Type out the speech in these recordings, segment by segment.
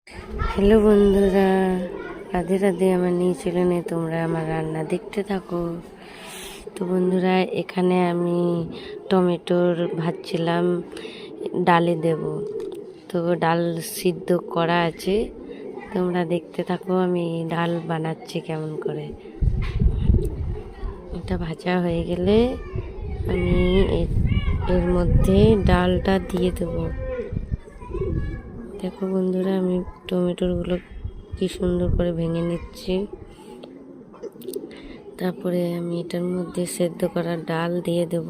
Hello বন্ধুরা, রাধে রাধে। আমার নিয়ে চলে নে, তোমরা আমার রান্না দেখতে থাকো। তো বন্ধুরা, এখানে আমি টমেটোর ভাজছিলাম, ডালে দেব। তো ডাল সিদ্ধ করা আছে, তোমরা দেখতে থাকো আমি ডাল বানাচ্ছি কেমন করে। এটা ভাজা হয়ে গেলে আমি এর মধ্যে ডালটা দিয়ে দেবো। দেখো বন্ধুরা, আমি টমেটোগুলো কি সুন্দর করে ভেঙে নিচ্ছি। তারপরে আমি এটার মধ্যে সেদ্ধ করা ডাল দিয়ে দেব।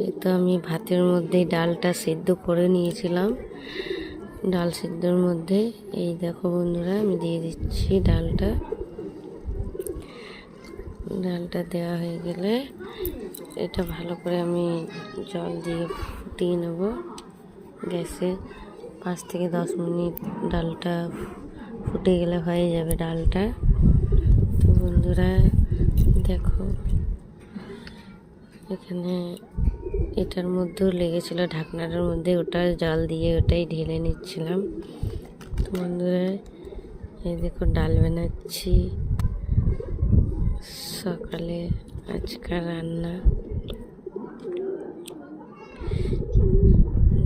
এই তো আমি ভাতের মধ্যে ডালটা সেদ্ধ করে নিয়েছিলাম, ডাল সেদ্ধর মধ্যে। এই দেখো বন্ধুরা, আমি দিয়ে দিচ্ছি ডালটা। ডালটা দেওয়া হয়ে গেলে এটা ভালো করে আমি জল দিয়ে ফুটিয়ে নেব গ্যাসে। 5 থেকে 10 মিনিট ডালটা ফুটে গেলে হয়ে যাবে ডালটা। তো বন্ধুরা দেখো, এখানে এটার মধ্যেও লেগেছিল ঢাকনাটার মধ্যে, ওটা জল দিয়ে ওটাই ঢেলে নিচ্ছিলাম। তো বন্ধুরা এই দেখো, ডাল বানাচ্ছি সকালে আজকাল রান্না।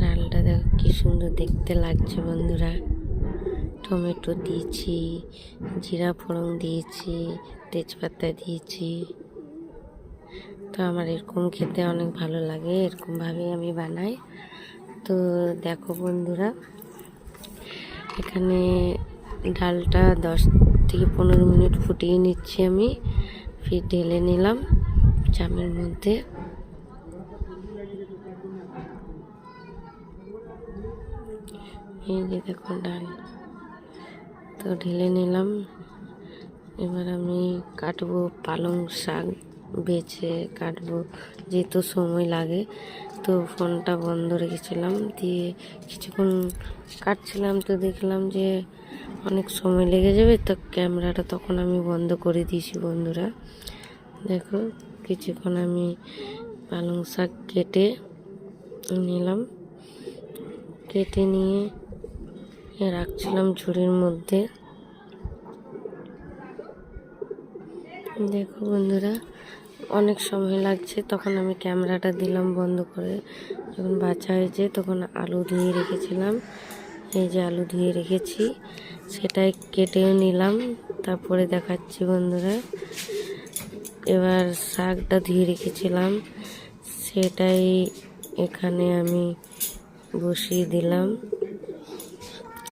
ডালটা দেখো কি সুন্দর দেখতে লাগছে বন্ধুরা। টমেটো দিয়েছি, জিরা ফোড়ন দিয়েছি, তেজপাতা দিয়েছি। তো আমার এরকম খেতে অনেক ভালো লাগে, এরকমভাবেই আমি বানাই। তো দেখো বন্ধুরা, এখানে ডালটা 10 থেকে 15 মিনিট ফুটিয়ে নিচ্ছি আমি। ফির ঢেলে নিলাম চামের মধ্যে। এই যে দেখো ডাল তো ঢেলে নিলাম। এবার আমি কাটবো পালং শাক, বেছে কাটবো, যেহেতু সময় লাগে। তো ফোনটা বন্ধ রেখেছিলাম, দিয়ে কিছুক্ষণ কাটছিলাম। তো দেখলাম যে অনেক সময় লেগে যাবে, তো ক্যামেরাটা তখন আমি বন্ধ করে দিয়েছি বন্ধুরা। দেখো কিছুক্ষণ আমি পালং শাক কেটে নিলাম, কেটে নিয়ে রাখছিলাম ঝুড়ির মধ্যে। দেখো বন্ধুরা, অনেক সময় লাগছে, তখন আমি ক্যামেরাটা দিলাম বন্ধ করে। যখন বাছা হয়েছে তখন আলু ধুয়ে রেখেছিলাম, এই যে আলু ধুয়ে রেখেছি, সেটাই কেটেও নিলাম। তারপরে দেখাচ্ছি বন্ধুরা, এবার শাকটা ধুয়ে রেখেছিলাম, সেটাই এখানে আমি বসিয়ে দিলাম।